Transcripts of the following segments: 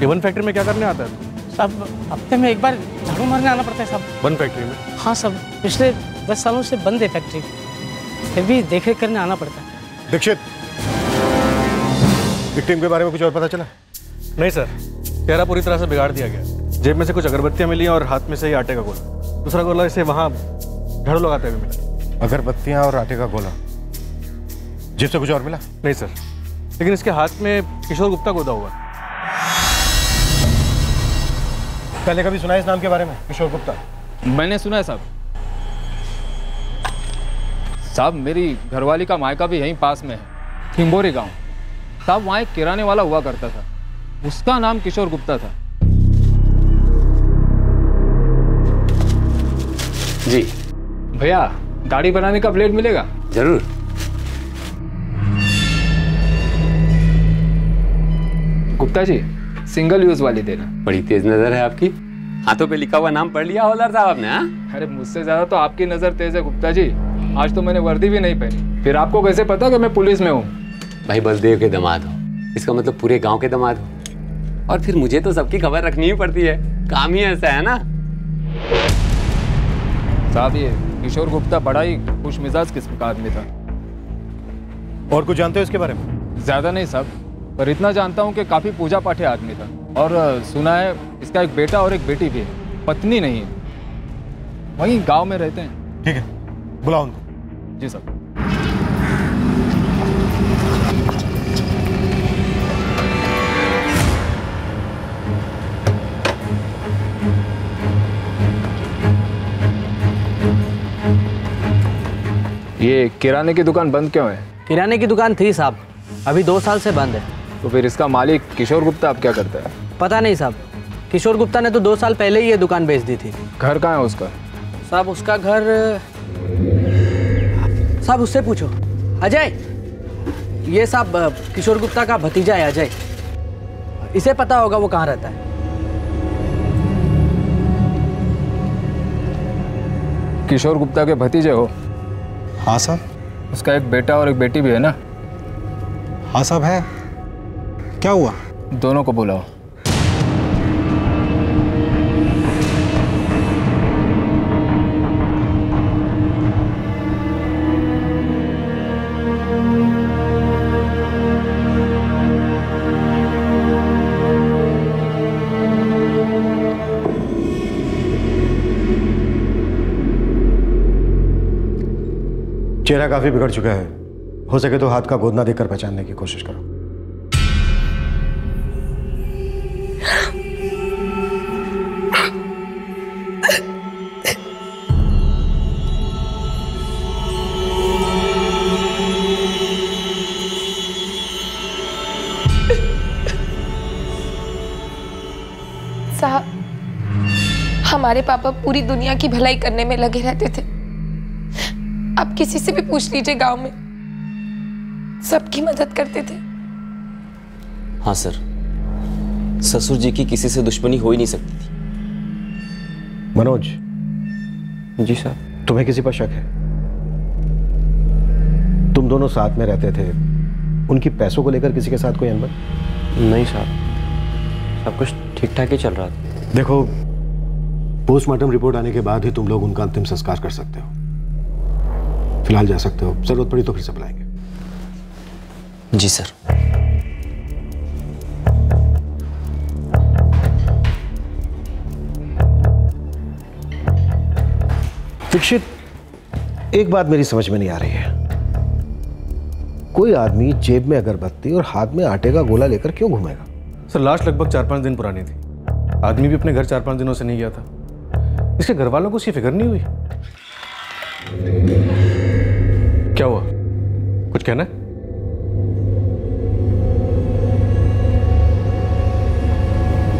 ये one factory में क्या करने आता है? साहब हफ्ते में एक बार झाड़ू मारने आना पड़ता है साहब। वन फैक्ट्री में? हाँ साहब, पिछले 10 सालों से बंद है फैक्ट्री, फिर भी देख रेख करने आना पड़ता है। दीक्षित, विक्टिम के बारे में कुछ और पता चला? नहीं सर, चेहरा पूरी तरह से बिगाड़ दिया गया। जेब में से कुछ अगरबत्तियां मिली और हाथ में से ही आटे का गोला। दूसरा गोला इसे वहां झाड़ू लगाते हुए मिला। अगरबत्तियां और आटे का गोला। जेब से कुछ और मिला? नहीं सर, लेकिन इसके हाथ में किशोर गुप्ता गोदा हुआ। पहले कभी सुना है इस नाम के बारे में, किशोर गुप्ता? मैंने सुना है साहब। साहब मेरी घरवाली का मायका भी यहीं पास में है, थिम्बोरी गांव। साहब वहाँ एक किराने वाला हुआ करता था, उसका नाम किशोर गुप्ता था। जी भैया, दाढ़ी बनाने का ब्लेड मिलेगा? जरूर। गुप्ता जी, सिंगल यूज वाली देना। बड़ी तेज नजर है आपकी। हाथों पे लिखा हुआ नाम पढ़ लिया हवलदार साहब आपने? हाँ, अरे मुझसे ज्यादा तो आपकी नजर तेज है गुप्ता जी। आज तो मैंने वर्दी भी नहीं पहनी, फिर आपको कैसे पता कि मैं पुलिस में हूँ? भाई बलदेव के दामाद हो, इसका मतलब पूरे गांव के दामाद हो। और फिर मुझे तो सबकी खबर रखनी ही पड़ती है, काम ही ऐसा है ना। साहब ये किशोर गुप्ता बड़ा ही खुश मिजाज किस्म का आदमी था। और कुछ जानते हो इसके बारे में? ज्यादा नहीं साहब, पर इतना जानता हूँ कि काफी पूजा पाठी आदमी था। और सुना है इसका एक बेटा और एक बेटी भी है, पत्नी नहीं है। वहीं गांव में रहते हैं। ठीक है, बुलाओ उनको। जी साहब। ये किराने की दुकान बंद क्यों है? किराने की दुकान थी साहब, अभी 2 साल से बंद है। तो फिर इसका मालिक किशोर गुप्ता अब क्या करता है? पता नहीं साहब, किशोर गुप्ता ने तो 2 साल पहले ही ये दुकान बेच दी थी। घर कहाँ है उसका? साहब उसका घर, साहब उससे पूछो। अजय, ये साहब किशोर गुप्ता का भतीजा है अजय, इसे पता होगा वो कहाँ रहता है। किशोर गुप्ता के भतीजे हो? हाँ साहब। उसका एक बेटा और एक बेटी भी है ना? हाँ साहब है। क्या हुआ? दोनों को बुलाओ। चेहरा काफी बिगड़ चुका है, हो सके तो हाथ का गोदना देखकर पहचानने की कोशिश करो। साहब, हमारे पापा पूरी दुनिया की भलाई करने में लगे रहते थे। आप किसी से भी पूछ लीजिए, गांव में सबकी मदद करते थे। हाँ सर, ससुर जी की किसी से दुश्मनी हो ही नहीं सकती थी। मनोज। जी सर। तुम्हें किसी पर शक है? तुम दोनों साथ में रहते थे, उनकी पैसों को लेकर किसी के साथ कोई अनबन? नहीं साहब, सब कुछ ठीक ठाक ही चल रहा था। देखो, पोस्टमार्टम रिपोर्ट आने के बाद ही तुम लोग उनका अंतिम संस्कार कर सकते हो। फिलहाल जा सकते हो, जरूरत पड़ी तो फिर से बुलाएंगे। जी सर। दीक्षित, एक बात मेरी समझ में नहीं आ रही है। कोई आदमी जेब में अगरबत्ती और हाथ में आटे का गोला लेकर क्यों घूमेगा? सर लास्ट लगभग 4-5 दिन पुरानी थी। आदमी भी अपने घर 4-5 दिनों से नहीं गया था। इसके घर वालों को उसकी फिक्र नहीं हुई। क्या हुआ, कुछ कहना है?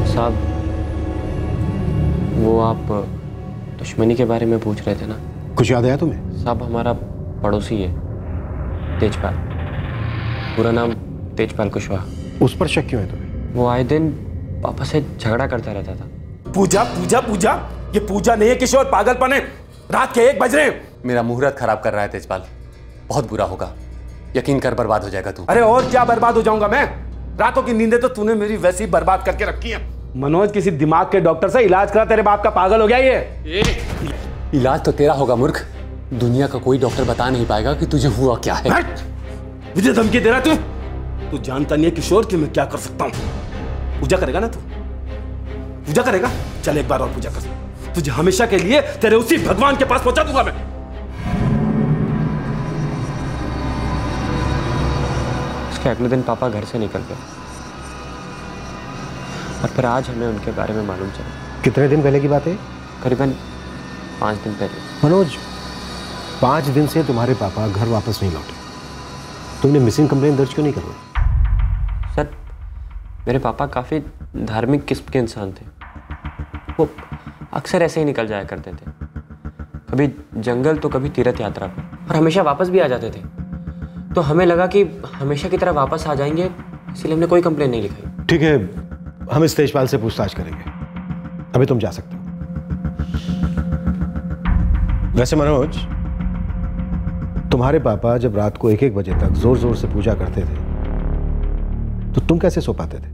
साहब, वो आप दुश्मनी के बारे में पूछ रहे थे ना? कुछ याद आया तुम्हें? साहब हमारा पड़ोसी है तेजपाल, पूरा नाम तेजपाल कुशवाहा। उस पर शक क्यों है तुम्हें? वो आए दिन पापा से झगड़ा करता रहता था। पूजा पूजा पूजा, ये पूजा नहीं है किशोर, पागलपन है। रात के 1 बज रहे हैं। मेरा मुहूर्त खराब कर रहा है तेजपाल, बहुत बुरा होगा। यकीन कर बर्बाद हो जाएगा तू। अरे और क्या बर्बाद हो जाऊंगा मैं? रातों की नींदें तो तूने मेरी वैसे ही बर्बाद करके रखी है। मनोज, किसी दिमाग के डॉक्टर से इलाज करा, तेरे बाप का पागल हो गया ये। इलाज तो तेरा होगा मूर्ख। दुनिया का कोई डॉक्टर बता नहीं पाएगा कि तुझे हुआ क्या है। मुझे धमकी दे रहा तू? तू जानता नहीं है किशोर कि मैं क्या कर सकता हूँ। पूजा करेगा ना तू? पूजा करेगा? चल एक बार और पूजा कर। तुझे हमेशा के लिए तेरे उसी भगवान के पास पहुंचा दूंगा मैं। उसके अगले दिन पापा घर से निकल गए और फिर आज हमें उनके बारे में मालूम चला। कितने दिन पहले की बात है? करीबन 5 दिन पहले। मनोज, 5 दिन से तुम्हारे पापा घर वापस नहीं लौटे। तुमने मिसिंग कंप्लेंट दर्ज क्यों नहीं करवाई? सर, मेरे पापा काफ़ी धार्मिक किस्म के इंसान थे। वो अक्सर ऐसे ही निकल जाया करते थे, कभी जंगल तो कभी तीर्थ यात्रा पर, और हमेशा वापस भी आ जाते थे। तो हमें लगा कि हमेशा की तरह वापस आ जाएंगे, इसलिए हमने कोई कंप्लेंट नहीं लिखाई। ठीक है, हम इस तेजपाल से पूछताछ करेंगे। अभी तुम जा सकते हो। वैसे मनोज, तुम्हारे पापा जब रात को 1-1 बजे तक जोर जोर से पूजा करते थे तो तुम कैसे सो पाते थे?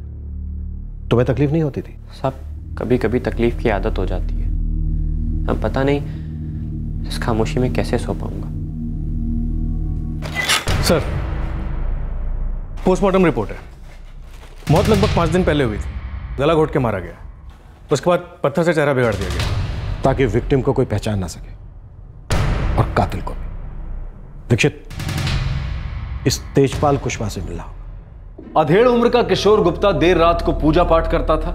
तुम्हें तकलीफ नहीं होती थी? साहब, कभी कभी तकलीफ की आदत हो जाती है। अब पता नहीं इस खामोशी में कैसे सो पाऊंगा। सर, पोस्टमार्टम रिपोर्ट है। मौत लगभग 5 दिन पहले हुई थी। गला घोट के मारा गया, उसके बाद पत्थर से चेहरा बिगाड़ दिया गया ताकि विक्टिम को कोई पहचान ना सके और कातिल को भी। दीक्षित, इस तेजपाल कुशवाहा से मिला हो। अधेड़ उम्र का किशोर गुप्ता देर रात को पूजा पाठ करता था,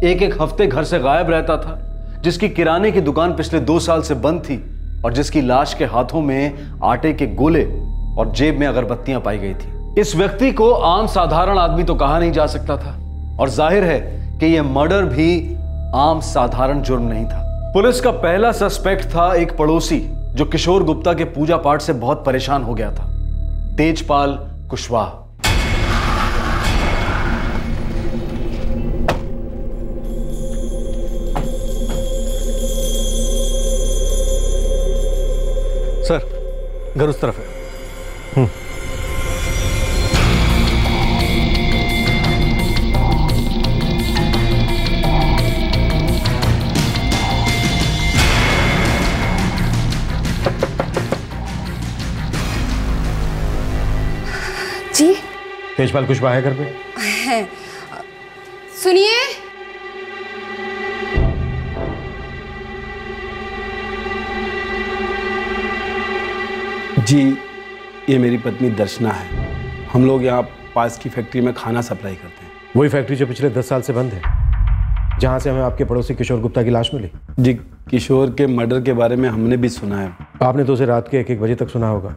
एक हफ्ते घर से गायब रहता था, जिसकी किराने की दुकान पिछले 2 साल से बंद थी और जिसकी लाश के हाथों में आटे के गोले और जेब में अगरबत्तियां पाई गई थी। इस व्यक्ति को आम साधारण आदमी तो कहा नहीं जा सकता था, और जाहिर है कि यह मर्डर भी आम साधारण जुर्म नहीं था। पुलिस का पहला सस्पेक्ट था एक पड़ोसी जो किशोर गुप्ता के पूजा पाठ से बहुत परेशान हो गया था, तेजपाल कुशवाहा। सर, घर उस तरफ है। जी, तेजपाल कुशवाहा है घर पे? है। सुनिए, जी, ये मेरी पत्नी दर्शना है। हम लोग यहाँ पास की फैक्ट्री में खाना सप्लाई करते हैं। वही फैक्ट्री जो पिछले 10 साल से बंद है, जहां से हमें आपके पड़ोसी किशोर गुप्ता की लाश मिली। जी, किशोर के मर्डर के बारे में हमने भी सुना है। आपने तो उसे रात के 1-1 बजे तक सुना होगा,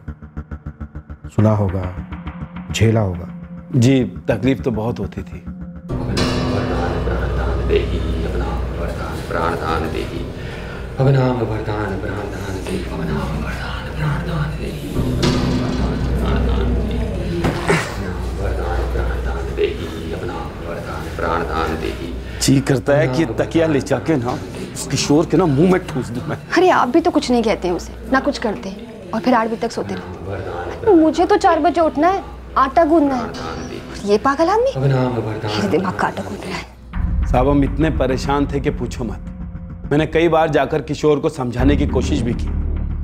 झेला होगा। जी, तकलीफ तो बहुत होती थी। जी करता है कि तकिया ले जाके ना उस किशोर के ना मुंह में ठूस दूं मैं। अरे आप भी तो कुछ नहीं कहते हैं उसे, ना कुछ करते हैं, और फिर 8 बजे तक सोते रहते। मुझे तो 4 बजे उठना है, आटा गूंदना है। ये पागल आदमी मेरे दिमाग का आटा गूंद रहा है। साहब, हम इतने परेशान थे कि पूछो मत। मैंने कई बार जाकर किशोर को समझाने की कोशिश भी की,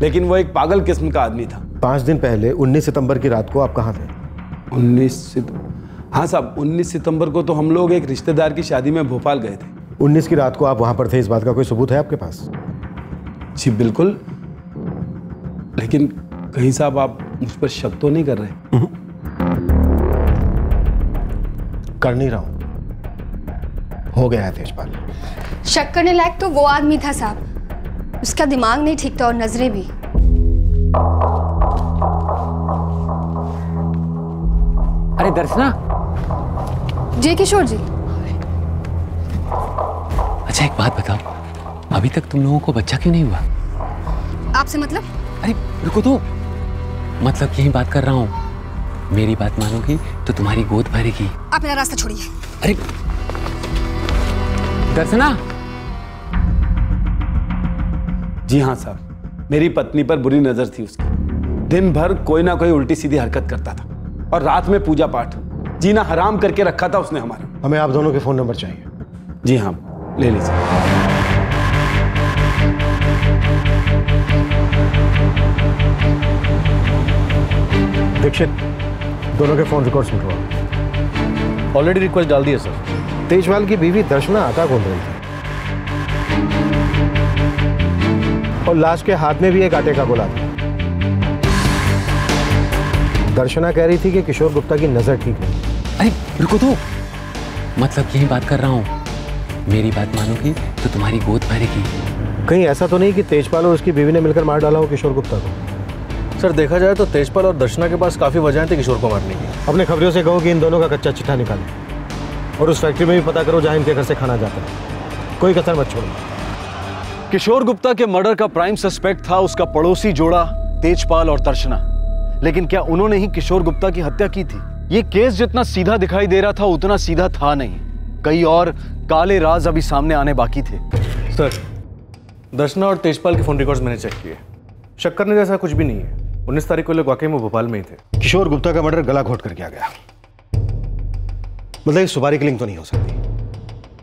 लेकिन वो एक पागल किस्म का आदमी था। 5 दिन पहले 19 सितंबर की रात को आप कहाँ थे? 19 सितंबर? हाँ साहब, 19 सितंबर को तो हम लोग एक रिश्तेदार की शादी में भोपाल गए थे। 19 की रात को आप वहां पर थे, इस बात का कोई सबूत है आपके पास? जी बिल्कुल, लेकिन कहीं साहब आप मुझ पर शक तो नहीं कर रहे? कर नहीं रहा हूं, हो गया है तेजपाल। शक करने लायक तो वो आदमी था साहब, उसका दिमाग नहीं ठीक था और नजरें भी। अरे दर्शना। जी किशोर जी। अच्छा, एक बात बताओ, अभी तक तुम लोगों को बच्चा क्यों नहीं हुआ? आपसे मतलब? अरे रुको तो, मतलब यही बात कर रहा हूँ। मेरी बात मानोगी तो तुम्हारी गोद भरेगी। आप मेरा रास्ता छोड़िए। अरे दर्शना। जी हाँ साहब, मेरी पत्नी पर बुरी नजर थी उसकी। दिन भर कोई ना कोई उल्टी सीधी हरकत करता था और रात में पूजा पाठ। जीना हराम करके रखा था उसने हमारा। हमें आप दोनों के फोन नंबर चाहिए। जी हाँ, ले लीजिए। दीक्षित, दोनों के फोन रिकॉर्ड्स मिलवाओ। ऑलरेडी रिक्वेस्ट डाल दी है सर। तेजपाल की बीवी दर्शना आटा गूंद रही थी और लाश के हाथ में भी एक आटे का गोला था। दर्शना कह रही थी कि किशोर गुप्ता की नजर ठीक नहीं। अरे रुको तो, मतलब यही बात कर रहा हूँ। मेरी बात मानोगी तो तुम्हारी गोद भरेगी। कहीं ऐसा तो नहीं कि तेजपाल और उसकी बीवी ने मिलकर मार डाला हो किशोर गुप्ता को? सर देखा जाए तो तेजपाल और दर्शना के पास काफी वजहें थी किशोर को मारने की। अपने खबरियों से कहो कि इन दोनों का कच्चा चिट्ठा निकालें और उस फैक्ट्री में भी पता करो जहां इनके घर से खाना जाता है। कोई कसर मत छोड़ो। किशोर गुप्ता के मर्डर का प्राइम सस्पेक्ट था उसका पड़ोसी जोड़ा तेजपाल और दर्शना, लेकिन क्या उन्होंने ही किशोर गुप्ता की हत्या की थी? ये केस जितना सीधा दिखाई दे रहा था उतना सीधा था नहीं। कई और काले राज अभी सामने आने बाकी थे। सर, दर्शना और तेजपाल के फोन रिकॉर्ड्स मैंने चेक किए। शक करने जैसा कुछ भी नहीं है। 19 तारीख को लोग वाकई में भोपाल में ही थे। किशोर गुप्ता का मर्डर गला घोट कर किया गया। मतलब एक सुपारी किलिंग तो नहीं हो सकती।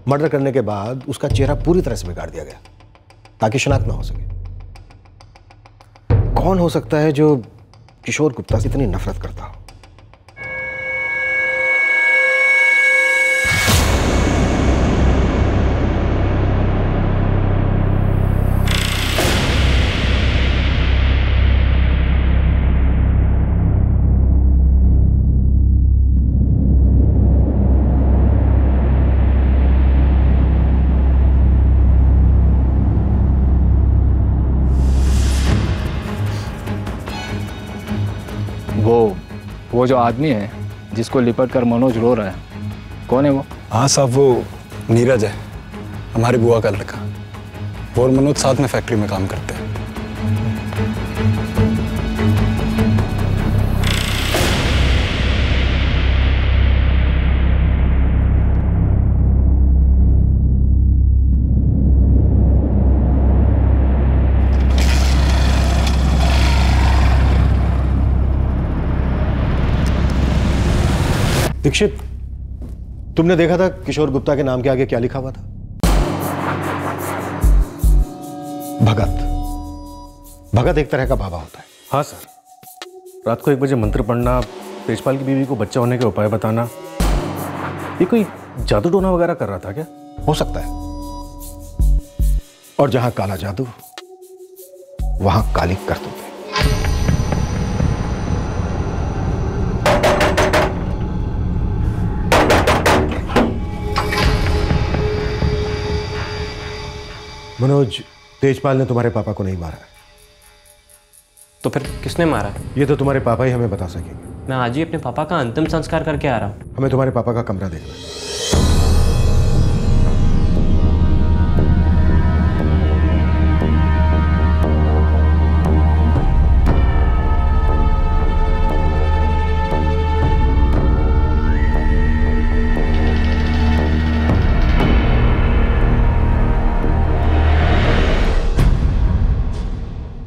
मर्डर करने के बाद उसका चेहरा पूरी तरह से बिगाड़ दिया गया ताकि शिनाख्त ना हो सके। कौन हो सकता है जो किशोर गुप्ता से इतनी नफरत करता हो? वो जो आदमी है जिसको लिपट कर मनोज रो रहा है, कौन है वो? हाँ साहब, वो नीरज है, हमारी बुआ का लड़का। वो और मनोज साथ में फैक्ट्री में काम करते हैं। दीक्षित, तुमने देखा था किशोर गुप्ता के नाम के आगे क्या लिखा हुआ था? भगत। भगत एक तरह का बाबा होता है। हाँ सर, रात को 1 बजे मंत्र पढ़ना, तेजपाल की बीवी को बच्चा होने के उपाय बताना, ये कोई जादू टोना वगैरह कर रहा था क्या? हो सकता है। और जहां काला जादू वहां काली करतूत है। मनोज, तेजपाल ने तुम्हारे पापा को नहीं मारा है। तो फिर किसने मारा है? ये तो तुम्हारे पापा ही हमें बता सकेंगे। मैं आज ही अपने पापा का अंतिम संस्कार करके आ रहा हूँ। हमें तुम्हारे पापा का कमरा देखना है।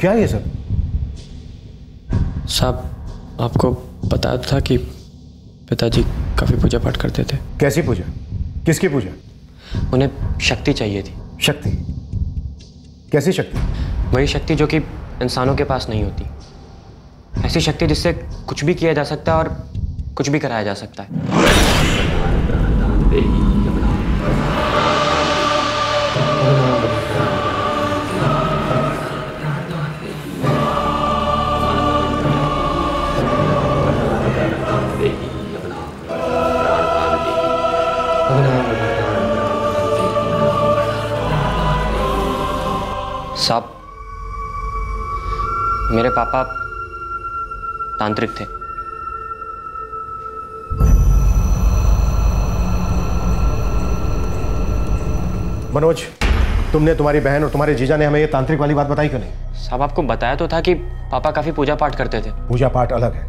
क्या ये सब? साहब, आपको पता था कि पिताजी काफी पूजा पाठ करते थे। कैसी पूजा? किसकी पूजा? उन्हें शक्ति चाहिए थी। शक्ति? कैसी शक्ति? वही शक्ति जो कि इंसानों के पास नहीं होती। ऐसी शक्ति जिससे कुछ भी किया जा सकता है और कुछ भी कराया जा सकता है। साहब, मेरे पापा तांत्रिक थे। मनोज, तुमने, तुम्हारी बहन और तुम्हारे जीजा ने हमें ये तांत्रिक वाली बात बताई क्यों नहीं? साहब, आपको बताया तो था कि पापा काफी पूजा पाठ करते थे। पूजा पाठ अलग है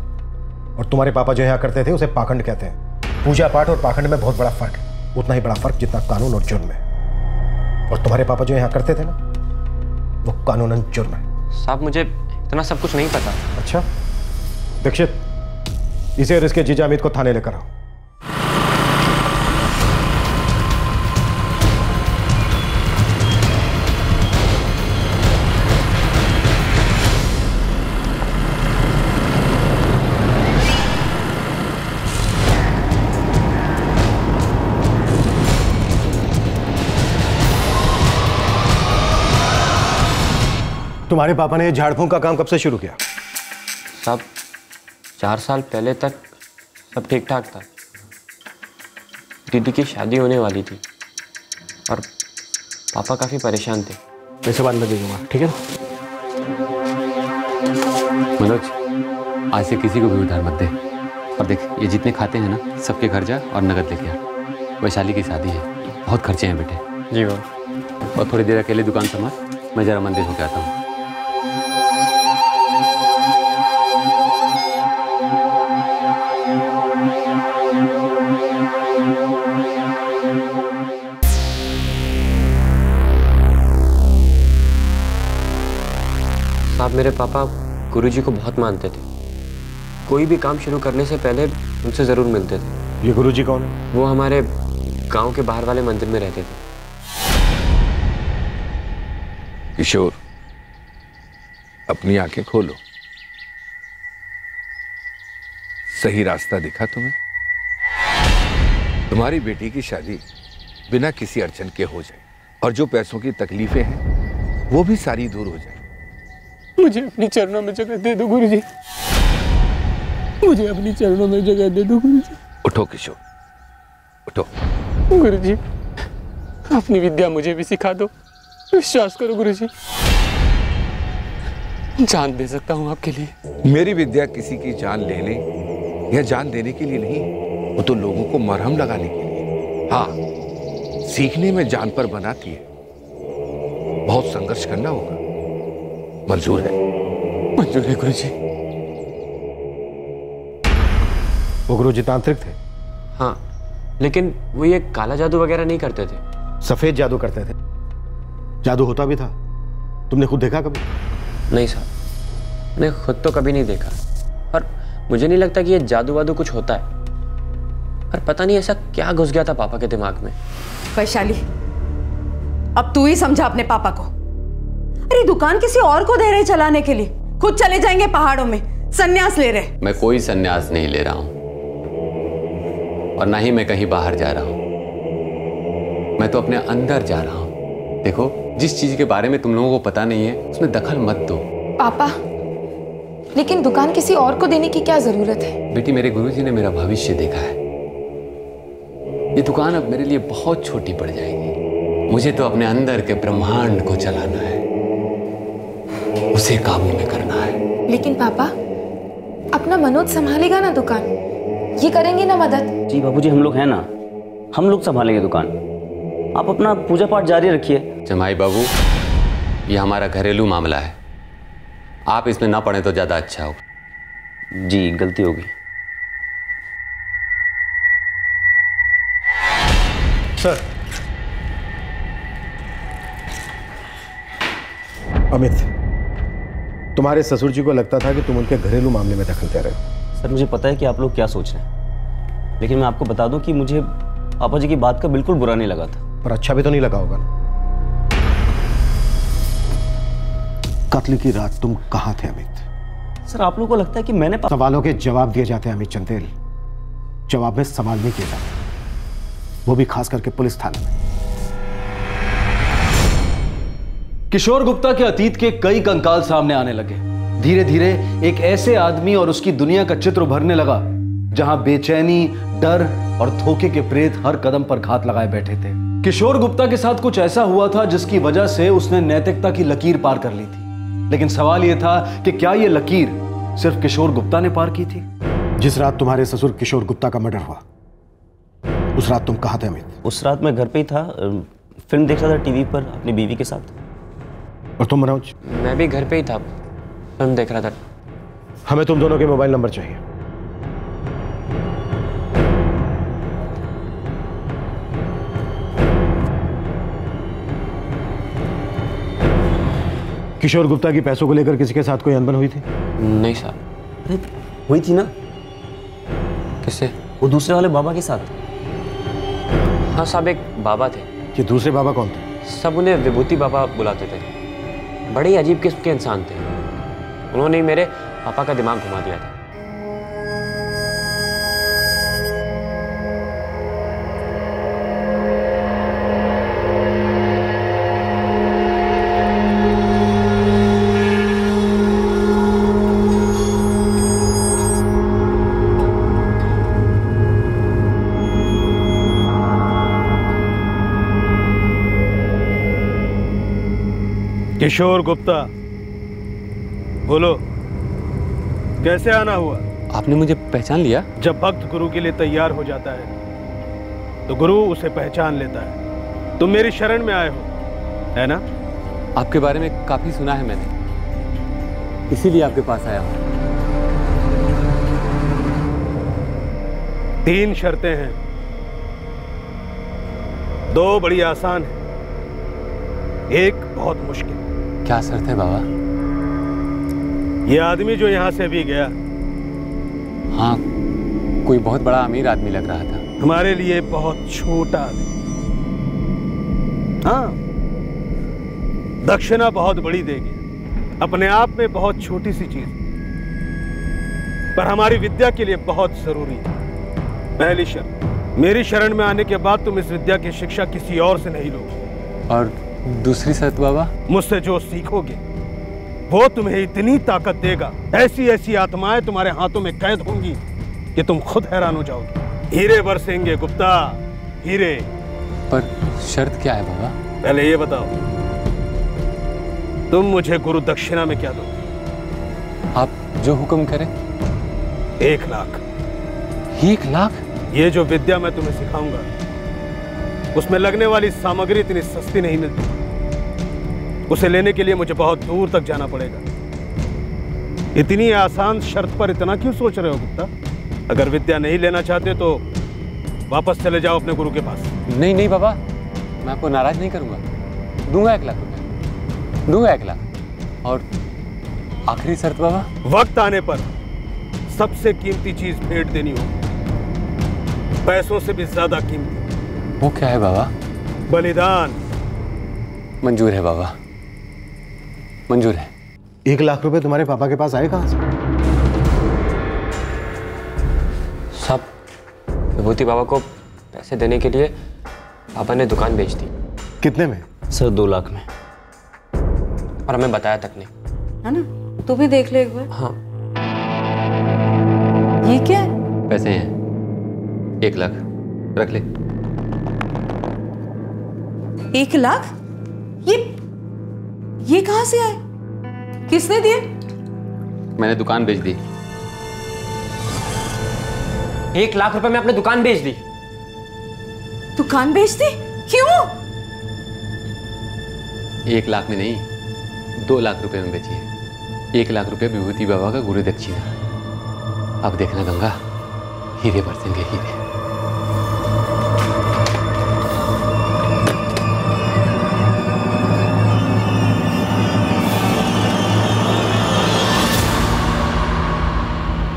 और तुम्हारे पापा जो यहाँ करते थे उसे पाखंड कहते हैं। पूजा पाठ और पाखंड में बहुत बड़ा फर्क है, उतना ही बड़ा फर्क जितना कानून और जुर्म है। और तुम्हारे पापा जो यहाँ करते थे ना, वो कानूनन जुर्म है। साहब, मुझे इतना सब कुछ नहीं पता। अच्छा, दीक्षित, इसे और इसके जीजा अमित को थाने लेकर आओ। तुम्हारे पापा ने झाड़ फूंक का काम कब से शुरू किया? साहब 4 साल पहले तक सब ठीक ठाक था। दीदी की शादी होने वाली थी और पापा काफ़ी परेशान थे। मैं सब बाद में दे दूंगा, ठीक है? मनोज, आज से किसी को भी उधार मत दे। और देख, ये जितने खाते हैं ना, सबके घर जा और नगद लेके आ। वैशाली की शादी है, बहुत खर्चे हैं बेटे। जी बाबा। और थोड़ी देर अकेले दुकान संभाल, मैं जरा मंदिर होके आता हूँ। साहब मेरे पापा गुरुजी को बहुत मानते थे। कोई भी काम शुरू करने से पहले उनसे जरूर मिलते थे। ये गुरुजी कौन है? वो हमारे गांव के बाहर वाले मंदिर में रहते थे। किशोर, अपनी आंखें खोलो। सही रास्ता दिखा तुम्हें? तुम्हारी बेटी की शादी बिना किसी अड़चन के हो जाए और जो पैसों की तकलीफें हैं वो भी सारी दूर हो जाए। मुझे अपनी चरणों में जगह दे दो गुरुजी। मुझे अपनी चरणों में जगह दे दो गुरुजी। उठो किशोर, उठो। गुरुजी, अपनी विद्या मुझे भी सिखा दो। विश्वास करो गुरुजी, जान दे सकता हूँ आपके लिए। मेरी विद्या किसी की जान लेने या जान देने के लिए नहीं, वो तो लोगों को मरहम लगाने के लिए। हाँ, सीखने में जान पर बनाती है। बहुत संघर्ष करना होगा। मंजूर है? मंजूर है गुरुजी। वो गुरुजी तांत्रिक थे? हाँ, लेकिन वो ये काला जादू वगैरह नहीं करते थे। सफेद जादू करते थे। जादू होता भी था, तुमने खुद देखा कभी? नहीं साहब, मैं खुद तो कभी नहीं देखा और मुझे नहीं लगता कि ये जादू वादू कुछ होता है। और पता नहीं ऐसा क्या घुस गया था पापा के दिमाग में। वैशाली, अब तू ही समझा अपने पापा को। अरे दुकान किसी और को दे रहे चलाने के लिए, खुद चले जाएंगे पहाड़ों में, संन्यास ले रहे। मैं कोई संन्यास नहीं ले रहा हूं और ना ही मैं कहीं बाहर जा रहा हूं। मैं तो अपने अंदर जा रहा हूं। देखो, जिस चीज के बारे में तुम लोगों को पता नहीं है उसमें दखल मत दो। पापा, लेकिन दुकान किसी और को देने की क्या जरूरत है? बेटी, मेरे गुरुजी ने मेरा भविष्य देखा है। ये दुकान अब मेरे लिए बहुत छोटी पड़ जाएगी। मुझे तो अपने अंदर के ब्रह्मांड को चलाना है, उसे काबू में करना है। लेकिन पापा, अपना मनोज संभालेगा ना दुकान? ये करेंगे ना मदद? जी बाबूजी, हम लोग हैं ना, हम लोग संभालेंगे दुकान। आप अपना पूजा पाठ जारी रखिए। जमाई बाबू, ये हमारा घरेलू मामला है। आप इसमें ना पड़े तो ज्यादा अच्छा होगा। जी, गलती होगी। सर, अमित, तुम्हारे ससुर जी को लगता था कि तुम उनके घरेलू मामले में दखल दे रहे हो। सर, मुझे पता है कि आप लोग क्या सोच रहे हैं, लेकिन मैं आपको बता दूं कि मुझे पापा जी की बात का बिल्कुल बुरा नहीं लगा था। पर अच्छा भी तो नहीं लगा होगा ना? कत्ल की रात तुम कहां थे अमित? सर, आप लोगों को लगता है कि मैंने सवालों के जवाब दिए जाते हैं अमित चंदेल, जवाब में सवाल नहीं किए जाते, वो भी खास करके पुलिस थाने में। किशोर गुप्ता के अतीत के कई कंकाल सामने आने लगे। धीरे धीरे एक ऐसे आदमी और उसकी दुनिया का चित्र उभरने लगा जहां बेचैनी, डर और धोखे के प्रेत हर कदम पर घात लगाए बैठे थे। किशोर गुप्ता के साथ कुछ ऐसा हुआ था जिसकी वजह से उसने नैतिकता की लकीर पार कर ली थी। लेकिन सवाल यह था कि क्या यह लकीर सिर्फ किशोर गुप्ता ने पार की थी? जिस रात तुम्हारे ससुर किशोर गुप्ता का मर्डर हुआ, उस रात तुम कहां थे अमित? उस रात मैं घर पे ही था, फिल्म देख रहा था टीवी पर अपनी बीवी के साथ। और तुम मनोज? मैं भी घर पे ही था, फिल्म देख रहा था। हमें तुम दोनों के मोबाइल नंबर चाहिए। किशोर गुप्ता की पैसों को लेकर किसी के साथ कोई अनबन हुई थी? नहीं साहब। अरे हुई थी ना। किससे? वो दूसरे वाले बाबा के साथ। हाँ साहब, एक बाबा थे। ये दूसरे बाबा कौन थे? सब उन्हें विभूति बाबा बुलाते थे। बड़े ही अजीब किस्म के इंसान थे। उन्होंने ही मेरे पापा का दिमाग घुमा दिया था। किशोर गुप्ता, बोलो कैसे आना हुआ? आपने मुझे पहचान लिया? जब भक्त गुरु के लिए तैयार हो जाता है तो गुरु उसे पहचान लेता है। तुम मेरी शरण में आए हो, है ना? आपके बारे में काफी सुना है मैंने, इसीलिए आपके पास आया हूं। 3 शर्तें हैं, 2 बड़ी आसान है, एक बहुत मुश्किल। क्या शर्त है बाबा? ये आदमी जो यहां से अभी गया, हाँ, कोई बहुत बड़ा अमीर आदमी लग रहा था। हमारे लिए बहुत छोटा आदमी। हाँ, दक्षिणा बहुत बड़ी देगी, अपने आप में बहुत छोटी सी चीज, पर हमारी विद्या के लिए बहुत जरूरी है। पहली शर्त, मेरी शरण में आने के बाद तुम इस विद्या की शिक्षा किसी और से नहीं लोगे। और दूसरी शर्त बाबा? मुझसे जो सीखोगे वो तुम्हें इतनी ताकत देगा, ऐसी ऐसी आत्माएं तुम्हारे हाथों में कैद होंगी कि तुम खुद हैरान हो जाओगे। हीरे बरसेंगे गुप्ता, हीरे। पर शर्त क्या है बाबा? पहले ये बताओ, तुम मुझे गुरु दक्षिणा में क्या दोगे? आप जो हुक्म करें। 1 लाख। 1 लाख? ये जो विद्या मैं तुम्हें सिखाऊंगा, उसमें लगने वाली सामग्री इतनी सस्ती नहीं मिलती। उसे लेने के लिए मुझे बहुत दूर तक जाना पड़ेगा। इतनी आसान शर्त पर इतना क्यों सोच रहे हो गुप्ता? अगर विद्या नहीं लेना चाहते तो वापस चले जाओ अपने गुरु के पास। नहीं नहीं बाबा, मैं आपको नाराज नहीं करूंगा। दूंगा 1 लाख रुपए, दूंगा 1 लाख। और आखिरी शर्त बाबा? वक्त आने पर सबसे कीमती चीज भेंट देनी होगी, पैसों से भी ज्यादा कीमती। वो क्या है बाबा? बलिदान। मंजूर है बाबा, मंजूर है। 1 लाख रुपए तुम्हारे पापा के पास आए कहां से? सब विभूति बाबा को पैसे देने के लिए पापा ने दुकान बेच दी। कितने में? सर 2 लाख में। और हमें बताया तक नहीं। है ना? तू भी देख ले एक बार। हाँ। ये क्या है? पैसे हैं 1 लाख, रख ले। 1 लाख? ये कहां से आए? किसने दिए? मैंने दुकान बेच दी। 1 लाख रुपए में अपने दुकान बेच दी? दुकान बेच दी? क्यों? 1 लाख में नहीं, 2 लाख रुपए में बेची है। 1 लाख रुपए विभूति बाबा का गुरु दक्षिणा। अब देखना गंगा, हीरे बरसेंगे हीरे।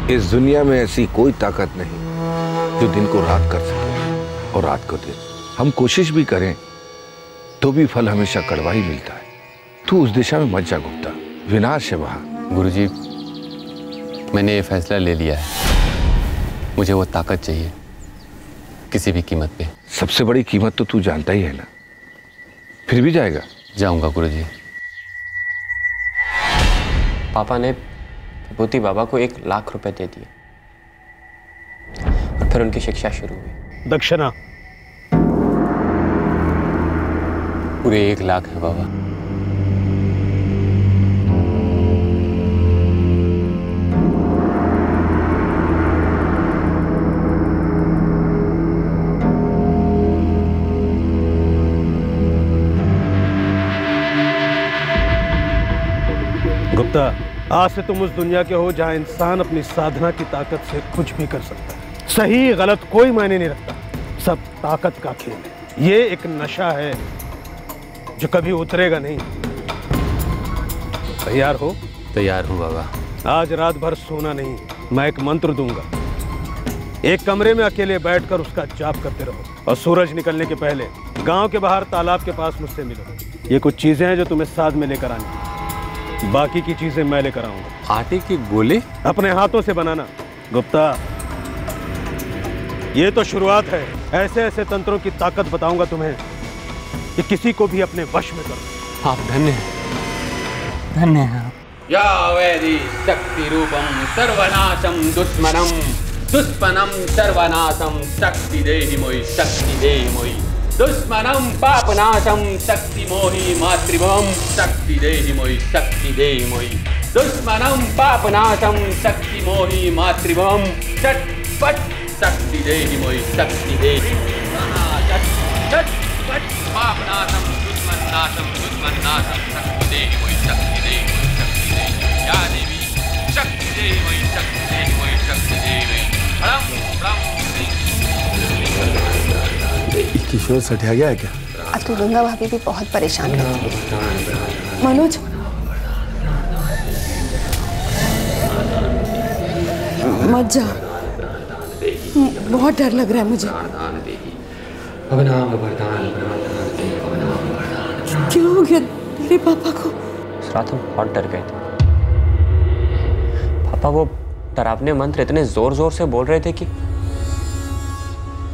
इस दुनिया में ऐसी कोई ताकत नहीं जो दिन को रात कर सके और रात को दिन। हम कोशिश भी करें तो भी फल हमेशा कड़वा ही मिलता है। तू उस दिशा में मत जा गुप्ता, विनाश है वहां। गुरुजी, मैंने ये फैसला ले लिया है। मुझे वो ताकत चाहिए, किसी भी कीमत पे। सबसे बड़ी कीमत तो तू जानता ही है ना। फिर भी जाएगा? जाऊंगा गुरुजी। पापा ने विभूति बाबा को 1 लाख रुपए दे दिए और फिर उनकी शिक्षा शुरू हुई। दक्षिणा पूरे 1 लाख है बाबा। गुप्ता, आज से तुम उस दुनिया के हो जहां इंसान अपनी साधना की ताकत से कुछ भी कर सकता है। सही गलत कोई मायने नहीं रखता, सब ताकत का खेल है। ये एक नशा है जो कभी उतरेगा नहीं। तैयार हो? तैयार हूं बाबा। आज रात भर सोना नहीं, मैं एक मंत्र दूंगा। एक कमरे में अकेले बैठकर उसका जाप करते रहो और सूरज निकलने के पहले गांव के बाहर तालाब के पास मुझसे मिलो। ये कुछ चीजें हैं जो तुम्हें साथ में लेकर आनी, बाकी की चीजें मैं लेकर आऊंगा। आटे के गोले? अपने हाथों से बनाना। गुप्ता, ये तो शुरुआत है। ऐसे ऐसे तंत्रों की ताकत बताऊंगा तुम्हें कि किसी को भी अपने वश में करो। आप धन्य हैं, धन्य हैं। या वैदि शक्ति रूपम सर्वनाशम दुष्मनम दुष्पनम सर्वनाशम शक्ति देहि मोहि, शक्ति देहि मोहि। दुष्मनं पापनाशं शक्ति मोहि मातृभवं शक्ति देहि मोहि शक्ति देहि मोहि दुष्मनं पापनाशं शक्ति मोहि मातृभवं झटपट शक्ति देहि मोहि शक्ति देहि झटपट पापनाशं दुष्मन्नाशं शक्ति देहि मोहि शक्ति देहि मोहि शक्ति देहि या देवी शक्ति देहि मोहि शक्ति देहि मोहि शक्ति देहि मोहि ब्रह्म किशोर सटिया गया है क्या? अब तो गंगा भाभी भी बहुत परेशान करती है। मनोज, मत जा, बहुत डर लग रहा है मुझे। क्या हो गया मेरे पापा को? उस रात हम बहुत डर गए थे। पापा वो डरावने मंत्र इतने जोर जोर से बोल रहे थे कि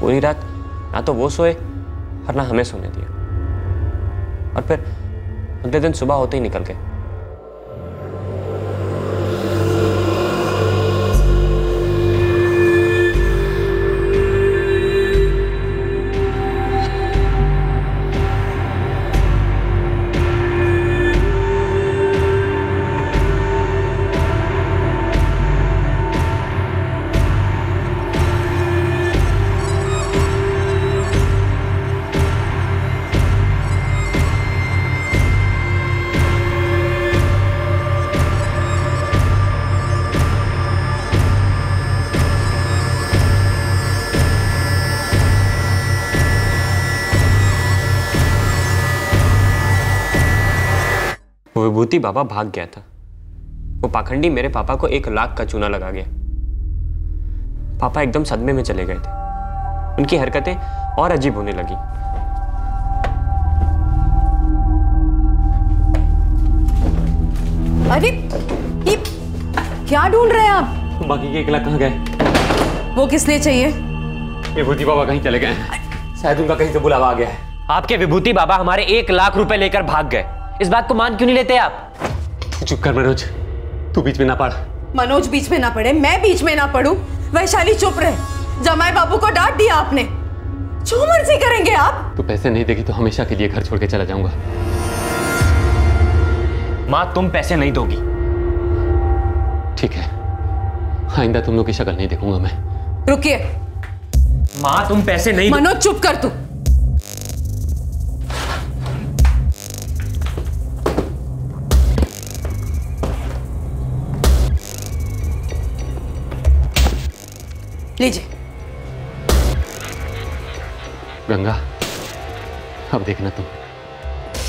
पूरी रात ना तो वो सोए और ना हमें सोने दिया, और फिर अगले दिन सुबह होते ही निकल गए। विभूति बाबा भाग गया था। वो पाखंडी मेरे पापा को 1 लाख का चूना लगा गया। पापा एकदम सदमे में चले गए थे। उनकी हरकतें और अजीब होने लगी। अरे ये क्या ढूंढ रहे हैं आप? बाकी के 1 लाख कहाँ गए? वो किस लिए चाहिए? विभूति बाबा कहीं चले गए। शायद उनका कहीं से बुलावा आ गया है। आपके विभूति बाबा हमारे 1 लाख रुपए लेकर भाग गए। इस बात को मान क्यों नहीं लेते आप? चुप कर मनोज, तू बीच में ना पड़। मनोज बीच में ना पड़े, मैं बीच में ना पड़ूं। वैशाली चुप रहे। जमाई बाबू को डांट दिया आपने। जो मर्जी करेंगे आप। तू पैसे नहीं देगी तो हमेशा के लिए घर छोड़ के चला जाऊंगा। माँ तुम पैसे नहीं दोगी। ठीक है, आइंदा तुम लोग की शक्ल नहीं देखूंगा मैं। रुकिए। माँ तुम पैसे नहीं। मनोज चुप कर तू। लीजिए। गंगा, अब देखना तुम,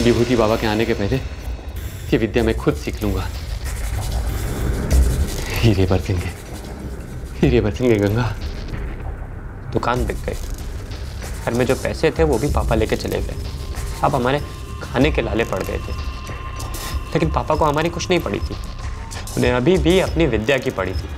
विभूति बाबा के आने के पहले ये विद्या मैं खुद सीख लूंगा। हीरे बरसेंगे, हीरे बरसेंगे गंगा। दुकान बिक गई। घर में जो पैसे थे वो भी पापा लेके चले गए। अब हमारे खाने के लाले पड़ गए थे, लेकिन पापा को हमारी कुछ नहीं पड़ी थी। उन्हें अभी भी अपनी विद्या की पड़ी थी।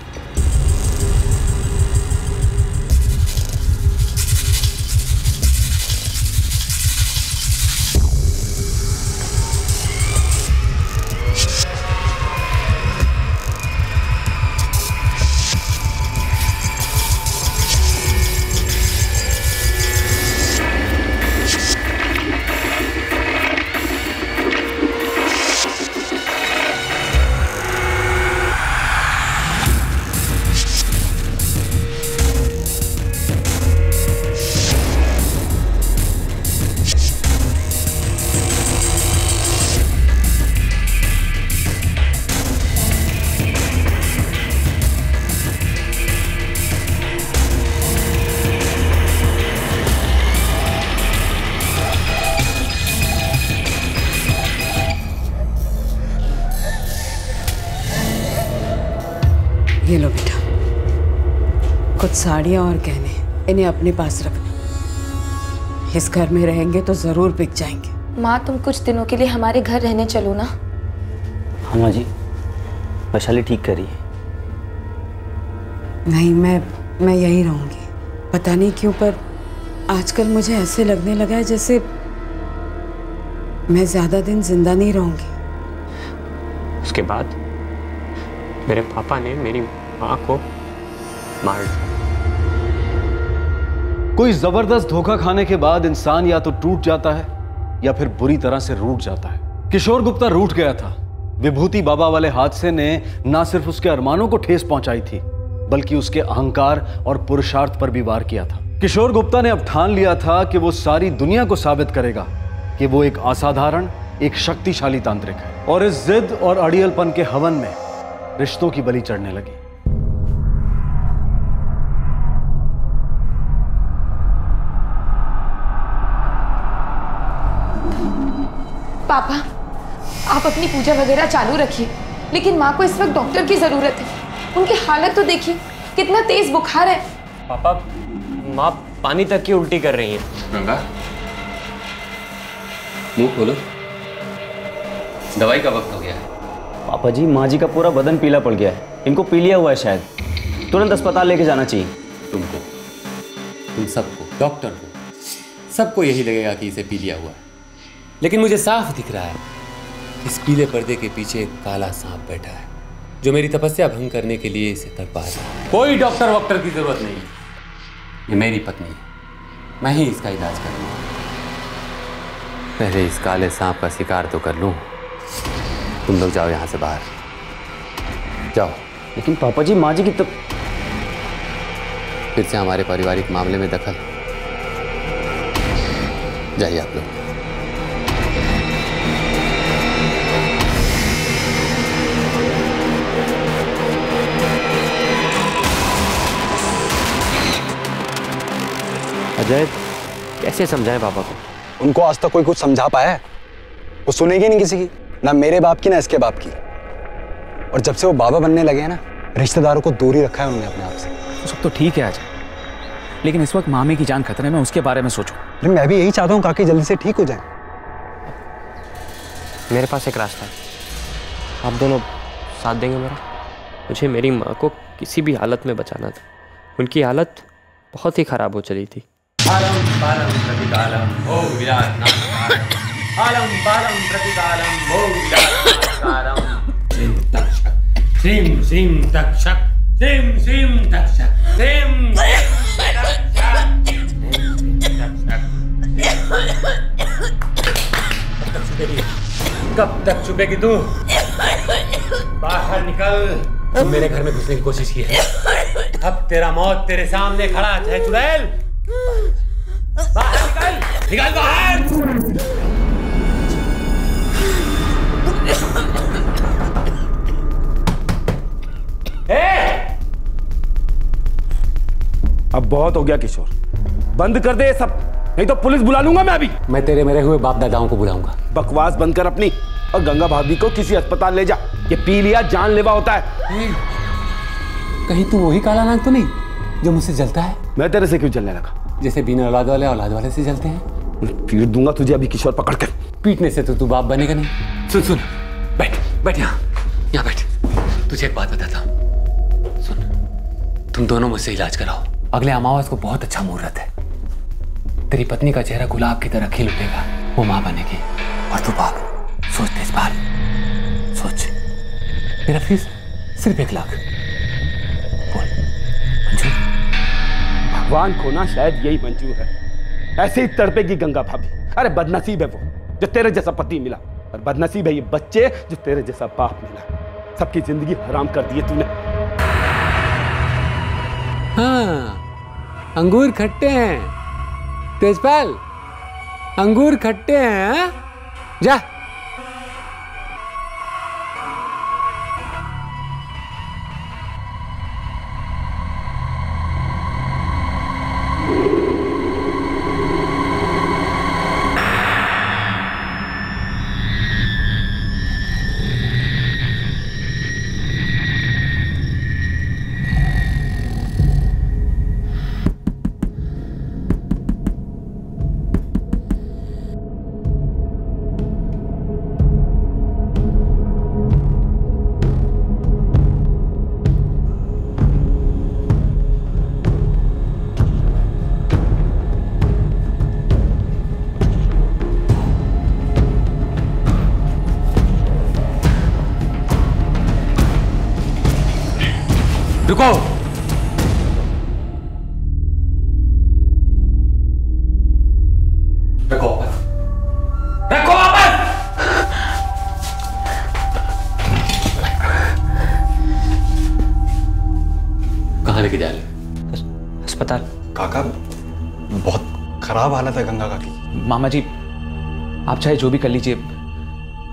ये लो बेटा, कुछ साड़ियाँ और गहने, इन्हें अपने पास रखना। इस घर में रहेंगे तो जरूर बिक जाएंगे। माँ तुम कुछ दिनों के लिए हमारे घर रहने चलो ना। हाँ माँ जी, वैशाली ठीक कर रही है। नहीं, मैं यहीं रहूंगी। पता नहीं क्यों पर आजकल मुझे ऐसे लगने लगा है जैसे मैं ज्यादा दिन जिंदा नहीं रहूंगी। उसके बाद मेरे पापा ने मेरी माँ को मार दिया। कोई जबरदस्त धोखा खाने के बाद इंसान या तो टूट जाता है या फिर बुरी तरह से रूठ जाता है। किशोर गुप्ता रूठ गया था। विभूति बाबा वाले हादसे ने ना सिर्फ उसके अरमानों को ठेस पहुंचाई थी, बल्कि उसके अहंकार और पुरुषार्थ पर भी वार किया था। किशोर गुप्ता ने अब ठान लिया था कि वो सारी दुनिया को साबित करेगा कि वो एक असाधारण, एक शक्तिशाली तांत्रिक है। और इस जिद और अड़ियलपन के हवन में रिश्तों की बलि चढ़ने लगी। पापा, आप अपनी पूजा वगैरह चालू रखिए, लेकिन माँ को इस वक्त डॉक्टर की जरूरत है। उनकी हालत तो देखिए, कितना तेज बुखार है। पापा, माँ पानी तक की उल्टी कर रही है। गंगा, मुंह खोलो। दवाई का वक्त हो गया है। पापा जी, माँ जी का पूरा बदन पीला पड़ गया है। इनको पी लिया हुआ है शायद। तुरंत अस्पताल लेके जाना चाहिए। तुमको, तुम सबको, डॉक्टर को, सबको यही लगेगा कि इसे पी लिया हुआ है, लेकिन मुझे साफ दिख रहा है इस पीले पर्दे के पीछे एक काला सांप बैठा है जो मेरी तपस्या भंग करने के लिए इसे तड़पा रहा है। कोई डॉक्टर वॉक्टर की जरूरत नहीं है। ये मेरी पत्नी है, मैं ही इसका इलाज करूंगा। पहले इस काले सांप का शिकार तो कर लूं। तुम लोग जाओ यहां से बाहर, जाओ। लेकिन पापा जी, माँ जी की फिर से हमारे पारिवारिक मामले में दखल। जाइए आप लोग। अजय, कैसे समझाएं पापा को? उनको आज तक कोई कुछ समझा पाया है? वो सुनेगी नहीं किसी की, ना मेरे बाप की ना इसके बाप की। और जब से वो बाबा बनने लगे हैं ना, रिश्तेदारों को दूर ही रखा है उन्होंने अपने आप से। वो सब तो ठीक है अजय, लेकिन इस वक्त मामी की जान खतरे में, उसके बारे में सोचो। अरे मैं भी यही चाहता हूँ काकी जल्दी से ठीक हो जाए। मेरे पास एक रास्ता है, आप दोनों साथ देंगे मेरा? मुझे मेरी माँ को किसी भी हालत में बचाना था। उनकी हालत बहुत ही खराब हो चली थी। आलम बालम प्रतिकालम ओ विराट नामकारम। आलम बालम प्रतिकालम ओ विराट नामकारम। श्रीम तक्षक, श्रीम श्रीम तक्षक, श्रीम श्रीम तक्षक, श्रीम कब तक छुपेगी तू? बाहर निकल। तुम मेरे घर में घुसने की कोशिश की है, अब तेरा मौत तेरे सामने खड़ा है चुड़ैल। बाहर निकल, निकल बाहर। अब बहुत हो गया किशोर, बंद कर दे ये सब, नहीं तो पुलिस बुला लूंगा मैं अभी। मैं तेरे मेरे हुए बाप दादाओं को बुलाऊंगा। बकवास बंद कर अपनी, और गंगा भाभी को किसी अस्पताल ले जा। ये पी लिया जानलेवा होता है। कहीं तू वही काला नाग तो नहीं जो मुझसे जलता है? मैं तेरे से क्यों जलने लगा? जैसे बिना औलाद वाले औलाद वाले से जलते हैं। पीट दूंगा तुझे अभी किशोर, पकड़ कर। पीटने से तो तू बाप बनेगा नहीं। सुन सुन, बैठ बैठ, यहाँ बैठ। तुझे एक बात बताता हूँ, सुन। तुम दोनों मुझसे इलाज कराओ। अगले अमावस को बहुत अच्छा मुहूर्त है। तेरी पत्नी का चेहरा गुलाब की तरह खिल उठेगा, वो माँ बनेगी और तू बाप। सोच इस बार, सोच। मेरा फीस सिर्फ 1 लाख। बोल मंजूर? भगवान को ना शायद यही मंजूर है। ऐसे ही तड़पेगी गंगा भाभी। अरे बदनसीब है वो जो तेरे जैसा पति मिला, और बदनसीब है ये बच्चे जो तेरे जैसा बाप मिला। सबकी जिंदगी हराम कर दी तूने। हाँ, अंगूर खट्टे हैं तेजपाल, अंगूर खट्टे हैं। हाँ? जा। रुको। लेके जा ले। अस्पताल? काका बहुत खराब हालत है गंगा काकी। मामा जी आप चाहे जो भी कर लीजिए,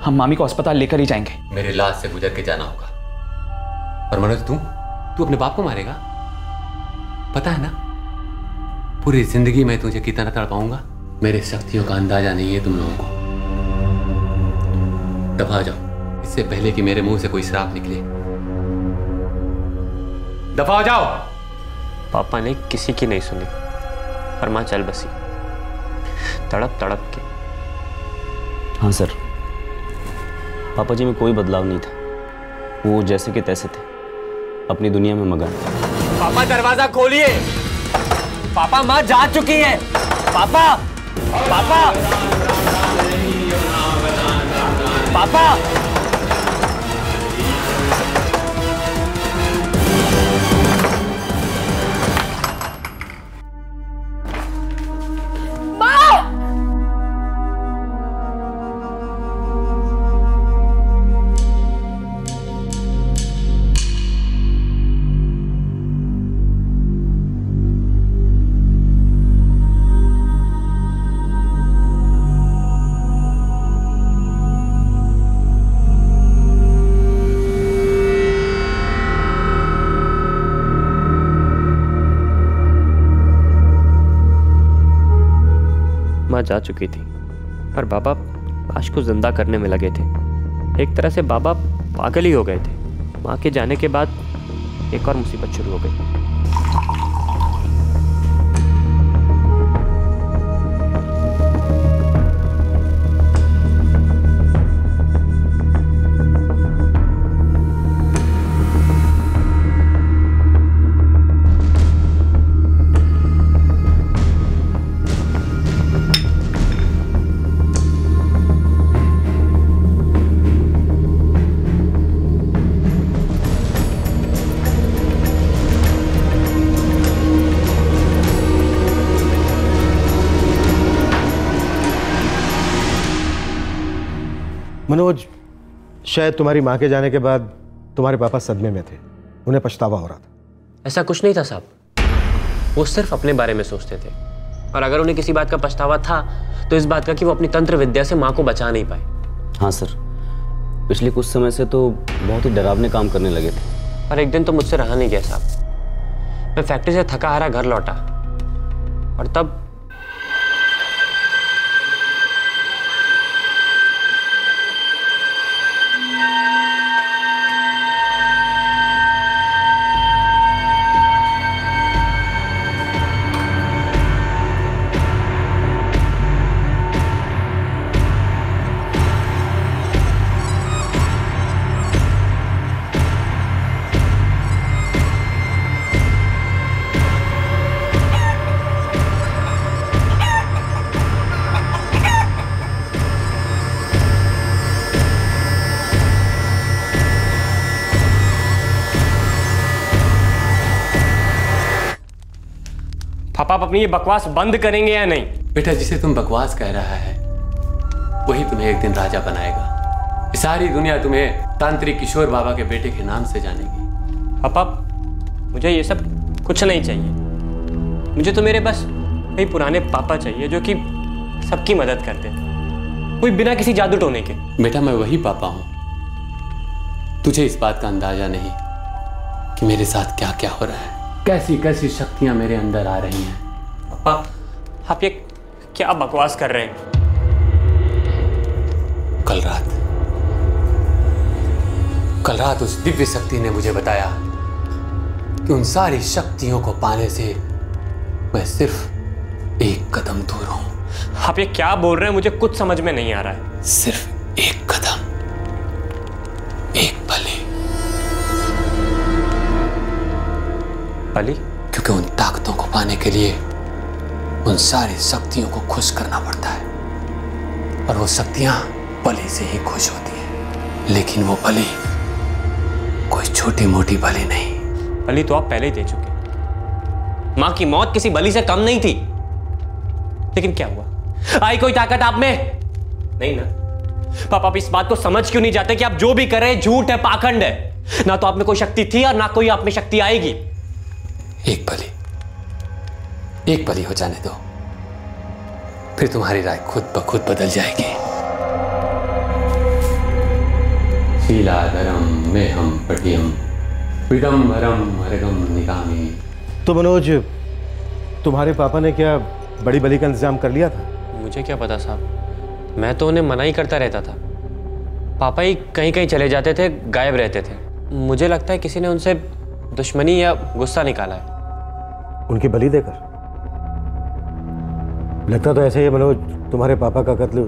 हम मामी को अस्पताल लेकर ही जाएंगे। मेरे लाश से गुजर के जाना होगा। और मनोज तू अपने बाप को मारेगा? पता है ना पूरी जिंदगी में तुझे कितना तड़पाऊंगा। मेरे शक्तियों का अंदाजा नहीं है तुम लोगों को। दफा जाओ इससे पहले कि मेरे मुंह से कोई श्राप निकले। दफा जाओ। पापा ने किसी की नहीं सुनी और मां चल बसी तड़प तड़प के। हाँ सर, पापा जी में कोई बदलाव नहीं था, वो जैसे के तैसे थे, अपनी दुनिया में मगन। पापा दरवाजा खोलिए। पापा माँ जा चुकी है। पापा पापा पापा माँ जा चुकी थी और बाबा लाश को जिंदा करने में लगे थे। एक तरह से बाबा पागल ही हो गए थे। माँ के जाने के बाद एक और मुसीबत शुरू हो गई। मनोज, शायद तुम्हारी मां के जाने के बाद तुम्हारे पापा सदमे में थे, उन्हें पछतावा हो रहा था। ऐसा कुछ नहीं था साहब, वो सिर्फ अपने बारे में सोचते थे। और अगर उन्हें किसी बात का पछतावा था तो इस बात का कि वो अपनी तंत्र विद्या से माँ को बचा नहीं पाए। हाँ सर, पिछले कुछ समय से तो बहुत ही डरावने काम करने लगे थे। और एक दिन तो मुझसे रहा नहीं गया साहब। मैं फैक्ट्री से थका हारा घर लौटा और तब पापा आप अपनी ये बकवास बंद करेंगे या नहीं? बेटा जिसे तुम बकवास कह रहा है वही तुम्हें एक दिन राजा बनाएगा। सारी दुनिया तुम्हें तांत्रिक किशोर बाबा के बेटे के नाम से जानेगी। पापा मुझे ये सब कुछ नहीं चाहिए। मुझे तो मेरे बस वही पुराने पापा चाहिए जो कि सबकी मदद करते थे, कोई बिना किसी जादू टोने के। बेटा मैं वही पापा हूं। तुझे इस बात का अंदाजा नहीं कि मेरे साथ क्या क्या हो रहा है, कैसी कैसी शक्तियां मेरे अंदर आ रही हैं। पापा आप ये क्या बकवास कर रहे हैं? कल रात उस दिव्य शक्ति ने मुझे बताया कि उन सारी शक्तियों को पाने से मैं सिर्फ एक कदम दूर हूं। आप ये क्या बोल रहे हैं? मुझे कुछ समझ में नहीं आ रहा है। सिर्फ एक कदम, एक बलि। बलि? क्योंकि उन ताकतों को पाने के लिए उन सारी शक्तियों को खुश करना पड़ता है और वो शक्तियां बलि से ही खुश होती हैं। लेकिन वो बलि कोई छोटी मोटी बलि नहीं। बलि तो आप पहले ही दे चुके। मां की मौत किसी बलि से कम नहीं थी। लेकिन क्या हुआ? आई कोई ताकत आप में? नहीं ना। पापा आप इस बात को समझ क्यों नहीं जाते कि आप जो भी कर रहे हैं झूठ है, पाखंड है। ना तो आप में कोई शक्ति थी और ना कोई आप में शक्ति आएगी। एक बली हो जाने दो, फिर तुम्हारी राय खुद ब खुद बदल जाएगी। शीलाधरम में हम पटियम पिडम्बरम हरगम निकामी। तो मनोज, तुम्हारे पापा ने क्या बड़ी बली का इंतजाम कर लिया था? मुझे क्या पता साहब, मैं तो उन्हें मना ही करता रहता था। पापा ही कहीं कहीं चले जाते थे, गायब रहते थे। मुझे लगता है किसी ने उनसे दुश्मनी या गुस्सा निकाला है। उनकी बलि देकर? लगता तो ऐसे ही है मनोज, तुम्हारे पापा का कत्ल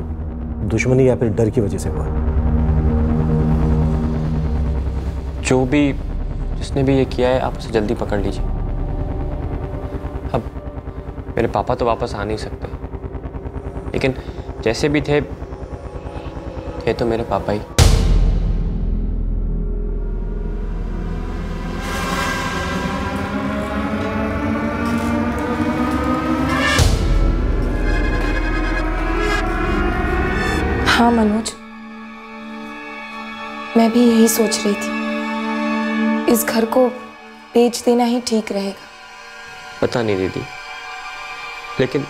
दुश्मनी या फिर डर की वजह से हुआ। जो भी जिसने भी ये किया है, आप उसे जल्दी पकड़ लीजिए। अब मेरे पापा तो वापस आ नहीं सकते, लेकिन जैसे भी थे तो मेरे पापा ही। हाँ मनोज, मैं भी यही सोच रही थी, इस घर को बेच देना ही ठीक रहेगा। पता नहीं दीदी, लेकिन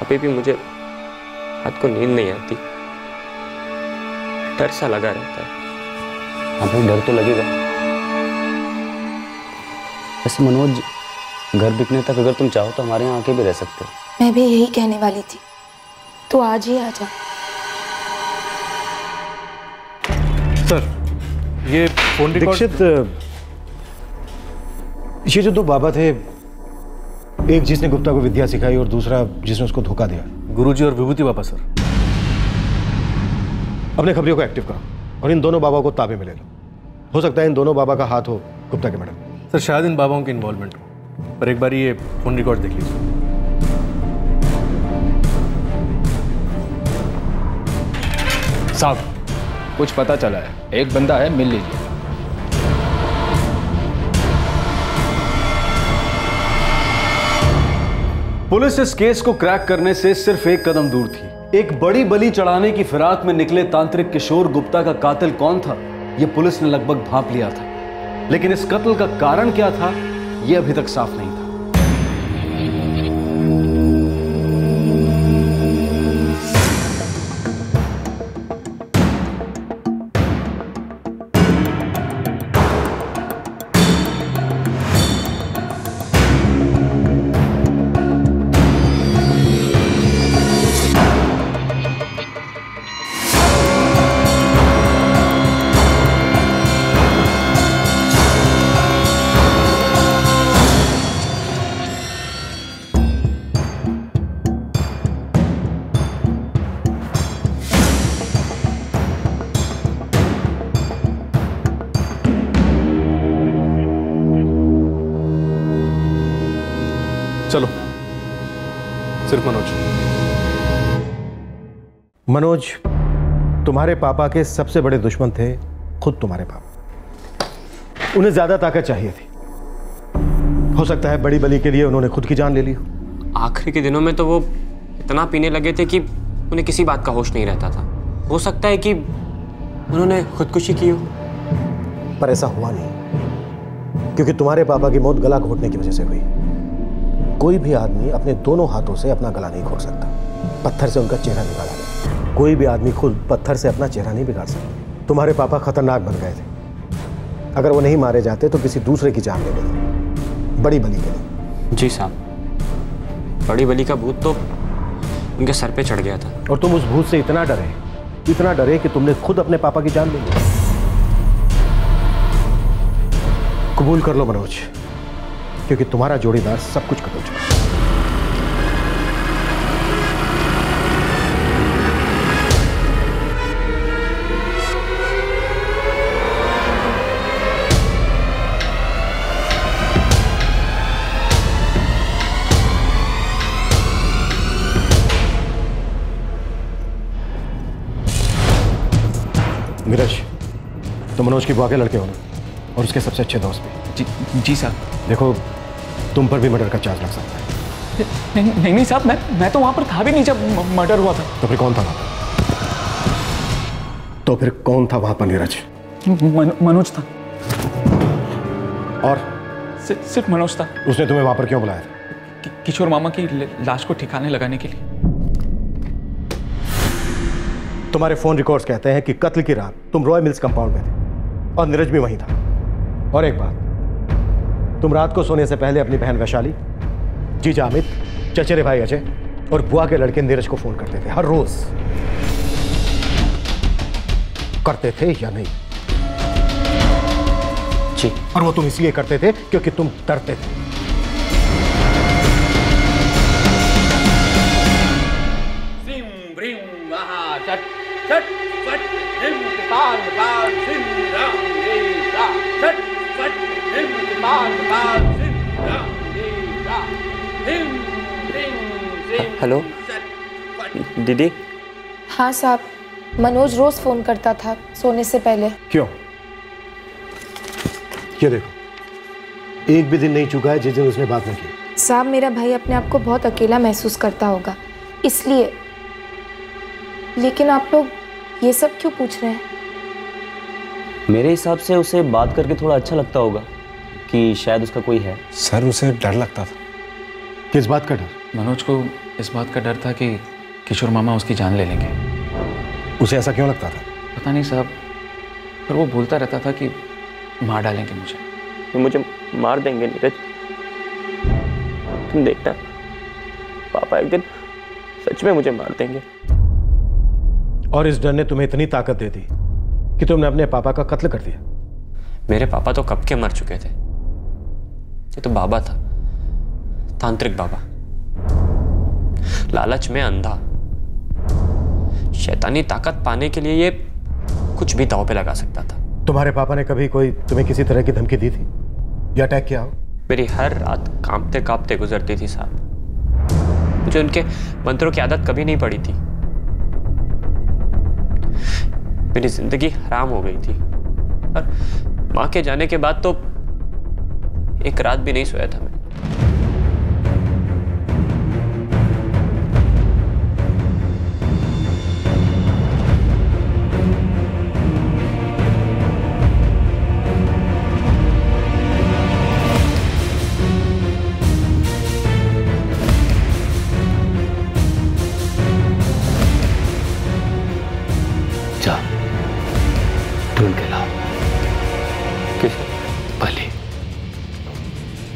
अभी भी मुझे रात को नींद नहीं आती, डर सा लगा रहता है। अभी डर तो लगेगा। वैसे मनोज, घर बिकने तक अगर तुम चाहो तो हमारे यहाँ आके भी रह सकते हो। मैं भी यही कहने वाली थी, तो आज ही आ जा। सर, ये फोन रिकॉर्ड। दीक्षित, ये जो दो बाबा थे, एक जिसने गुप्ता को विद्या सिखाई और दूसरा जिसने उसको धोखा दिया, गुरुजी और विभूति बाबा सर। अपने खबरियों को एक्टिव करो और इन दोनों बाबा को ताबे में ले लो। हो सकता है इन दोनों बाबा का हाथ हो गुप्ता के मर्डर में। सर, शायद इन बाबाओं की इन्वॉल्वमेंट हो, पर एक बार ये फोन रिकॉर्ड देख लीजिए। साहब, कुछ पता चला है, एक बंदा है, मिल लीजिए। पुलिस इस केस को क्रैक करने से सिर्फ एक कदम दूर थी। एक बड़ी बलि चढ़ाने की फिराक में निकले तांत्रिक किशोर गुप्ता का कातिल कौन था, यह पुलिस ने लगभग भांप लिया था, लेकिन इस कत्ल का कारण क्या था, यह अभी तक साफ नहीं था। चलो, सिर्फ मनोज, तुम्हारे पापा के सबसे बड़े दुश्मन थे खुद तुम्हारे पापा। उन्हें ज्यादा ताकत चाहिए थी। हो सकता है बड़ी बली के लिए उन्होंने खुद की जान ले ली हो। आखिरी के दिनों में तो वो इतना पीने लगे थे कि उन्हें किसी बात का होश नहीं रहता था। हो सकता है कि उन्होंने खुदकुशी की हो, पर ऐसा हुआ नहीं, क्योंकि तुम्हारे पापा की मौत गला घोटने की वजह से हुई। कोई भी आदमी अपने दोनों हाथों से अपना गला नहीं घोट सकता। पत्थर से उनका चेहरा निकाला गया। कोई भी आदमी खुद पत्थर से अपना चेहरा नहीं बिगाड़ सकता। तुम्हारे पापा खतरनाक बन गए थे। अगर वो नहीं मारे जाते तो किसी दूसरे की जान ले लेते, बड़ी बली के लिए। जी साहब, बड़ी बली का भूत तो उनके सर पे चढ़ गया था। और तुम उस भूत से इतना डरे कि तुमने खुद अपने पापा की जान ले ली। कबूल कर लो मनोज, क्योंकि तुम्हारा जोड़ीदार सब कुछ बदल चुका है। नीरज, तुम मनोज की बुआ के लड़के हो ना, और उसके सबसे अच्छे दोस्त भी। जी साहब। देखो, तुम पर भी मर्डर का चार्ज लग सकता है। नहीं साहब, मैं तो वहां पर था भी नहीं जब मर्डर हुआ था। तो फिर कौन था वहां पर? तो फिर कौन था वहां पर नीरज? मनोज था। और सिर्फ मनोज था। उसने तुम्हें वहां पर क्यों बुलाया था? किशोर मामा की लाश को ठिकाने लगाने के लिए। तुम्हारे फोन रिकॉर्ड्स कहते हैं कि कत्ल की रात तुम रॉय मिल्स कंपाउंड में थे और नीरज भी वहीं था। और एक बात, तुम रात को सोने से पहले अपनी बहन वैशाली, जीजा अमित, चचेरे भाई अजय और बुआ के लड़के नीरज को फोन करते थे हर रोज। करते थे या नहीं? जी। और वो तुम इसलिए करते थे क्योंकि तुम डरते थे। हेलो दीदी। हाँ साहब, मनोज रोज फोन करता था सोने से पहले। क्यों? ये देखो, एक भी दिन नहीं चुका है जिस दिन उसने बात न की। साहब, मेरा भाई अपने आप को बहुत अकेला महसूस करता होगा, इसलिए। लेकिन आप लोग ये सब क्यों पूछ रहे हैं? मेरे हिसाब से उसे बात करके थोड़ा अच्छा लगता होगा कि शायद उसका कोई है। सर, उसे डर लगता था। किस बात का डर? मनोज को इस बात का डर था कि किशोर मामा उसकी जान ले लेंगे। उसे ऐसा क्यों लगता था? पता नहीं साहब, पर वो बोलता रहता था कि मार डालेंगे मुझे मार देंगे नीरज। तुम देखना, पापा एक दिन सच में मुझे मार देंगे। और इस डर ने तुम्हें इतनी ताकत दे दी कि तुमने अपने पापा का कत्ल कर दिया। मेरे पापा तो कब के मर चुके थे। ये तो बाबा था, तांत्रिक बाबा, लालच में अंधा। शैतानी ताकत पाने के लिए ये कुछ भी दांव पे लगा सकता था। तुम्हारे पापा ने कभी कोई तुम्हें किसी तरह की धमकी दी थी या अटैक किया हो? मेरी हर रात कांपते कांपते गुजरती थी साहब। मुझे उनके मंत्रों की आदत कभी नहीं पड़ी थी। मेरी जिंदगी हराम हो गई थी और माँ के जाने के बाद तो एक रात भी नहीं सोया था मैं।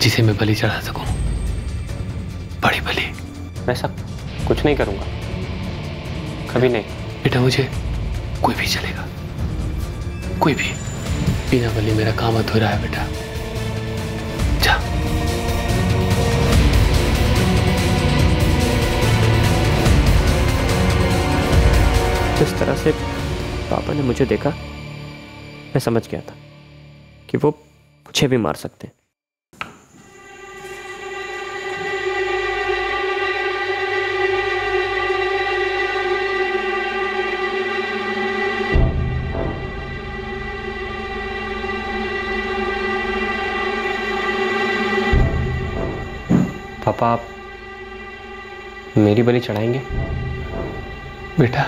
जिसे मैं बलि चढ़ा सकूं, बड़ी बलि। मैं सब कुछ नहीं करूंगा, कभी नहीं। बेटा, मुझे कोई भी चलेगा, कोई भी। बिना बलि मेरा काम अधूरा है बेटा। जा। जिस तरह से पापा ने मुझे देखा, मैं समझ गया था कि वो मुझे भी मार सकते हैं। पापा, आप मेरी बलि चढ़ाएंगे? बेटा,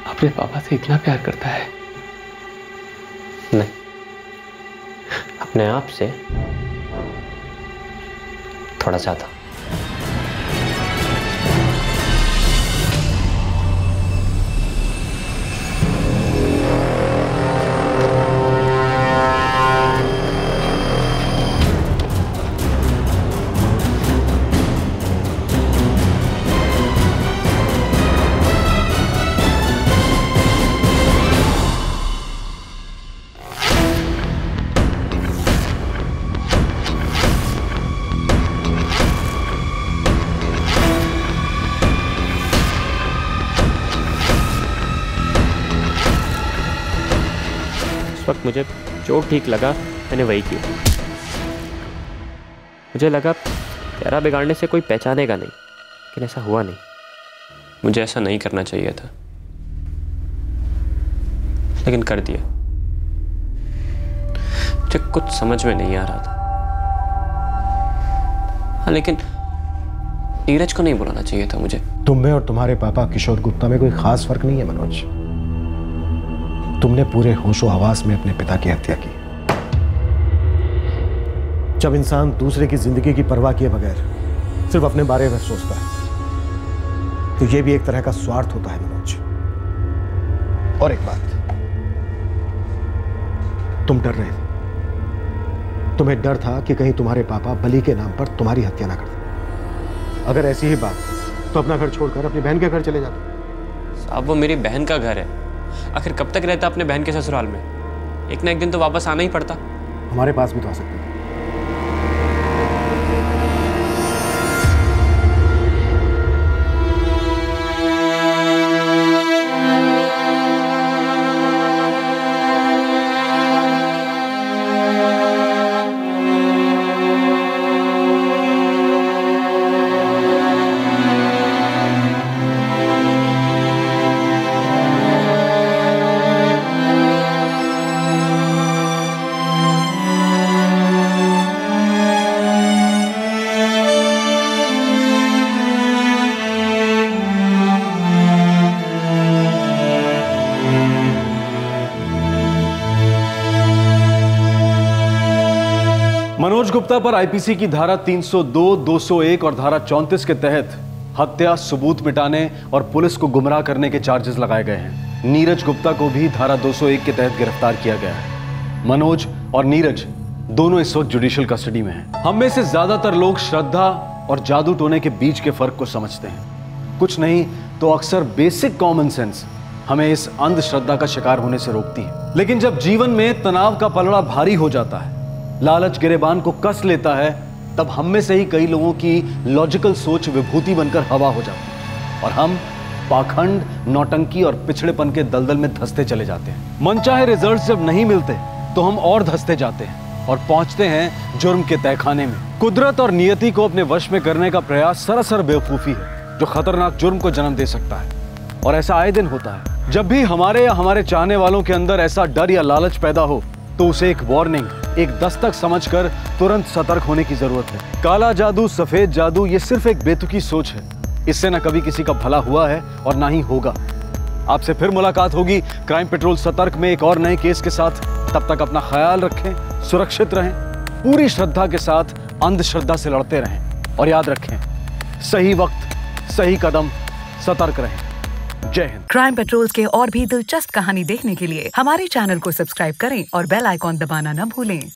अपने पापा से इतना प्यार करता है? नहीं, अपने आप से थोड़ा ज्यादा। मुझे जो ठीक लगा मैंने वही किया। मुझे लगा तेरा बिगाड़ने से कोई पहचानेगा नहीं, लेकिन ऐसा हुआ नहीं। मुझे ऐसा नहीं करना चाहिए था, लेकिन कर दिया। मुझे कुछ समझ में नहीं आ रहा था। हाँ, लेकिन नीरज को नहीं बुलाना चाहिए था मुझे। तुम में और तुम्हारे पापा किशोर गुप्ता में कोई खास फर्क नहीं है मनोज। तुमने पूरे होशो हवास में अपने पिता की हत्या की। जब इंसान दूसरे की जिंदगी की परवाह किए बगैर सिर्फ अपने बारे में सोचता है तो यह भी एक तरह का स्वार्थ होता है मनोज। और एक बात, तुम डर रहे थे, तुम्हें डर था कि कहीं तुम्हारे पापा बलि के नाम पर तुम्हारी हत्या ना कर दें। अगर ऐसी ही बात तो अपना घर छोड़कर अपनी बहन के घर चले जाते। साहब वो मेरी बहन का घर है, आखिर कब तक रहता अपने बहन के ससुराल में? एक ना एक दिन तो वापस आना ही पड़ता। हमारे पास भी तो आ सकते थे। मनोज गुप्ता पर आईपीसी की धारा 302, 201 और धारा 34 के तहत हत्या, सबूत मिटाने और पुलिस को गुमराह करने के चार्जेस लगाए गए हैं। नीरज गुप्ता को भी धारा 201 के तहत गिरफ्तार किया गया है। मनोज और नीरज दोनों इस वक्त जुडिशियल कस्टडी में हैं। हम में से ज्यादातर लोग श्रद्धा और जादू टोने के बीच के फर्क को समझते हैं। कुछ नहीं तो अक्सर बेसिक कॉमन सेंस हमें इस अंधश्रद्धा का शिकार होने से रोकती है। लेकिन जब जीवन में तनाव का पलड़ा भारी हो जाता है, लालच गिरेबान को कस लेता है, तब हम में से ही कई लोगों की लॉजिकल सोच विभूति बनकर हवा हो जाती है और हम पाखंड, नौटंकी और पिछड़ेपन के दलदल में धंसते चले जाते हैं। मनचाहे रिजल्ट्स जब नहीं मिलते तो हम और धंसते जाते हैं और पहुंचते हैं जुर्म के तहखाने में। कुदरत और नियति को अपने वश में करने का प्रयास सरासर बेवकूफी है जो खतरनाक जुर्म को जन्म दे सकता है, और ऐसा आए दिन होता है। जब भी हमारे या हमारे चाहने वालों के अंदर ऐसा डर या लालच पैदा हो तो उसे एक वार्निंग, एक दस्तक समझकर तुरंत सतर्क होने की जरूरत है। काला जादू, सफेद जादू, ये सिर्फ एक बेतुकी सोच है। इससे न कभी किसी का भला हुआ है और ना ही होगा। आपसे फिर मुलाकात होगी क्राइम पेट्रोल सतर्क में एक और नए केस के साथ। तब तक अपना ख्याल रखें, सुरक्षित रहें, पूरी श्रद्धा के साथ अंधश्रद्धा से लड़ते रहें और याद रखें, सही वक्त, सही कदम, सतर्क रहें। जय हिंद। क्राइम पेट्रोल के और भी दिलचस्प कहानी देखने के लिए हमारे चैनल को सब्सक्राइब करें और बेल आइकॉन दबाना न भूलें।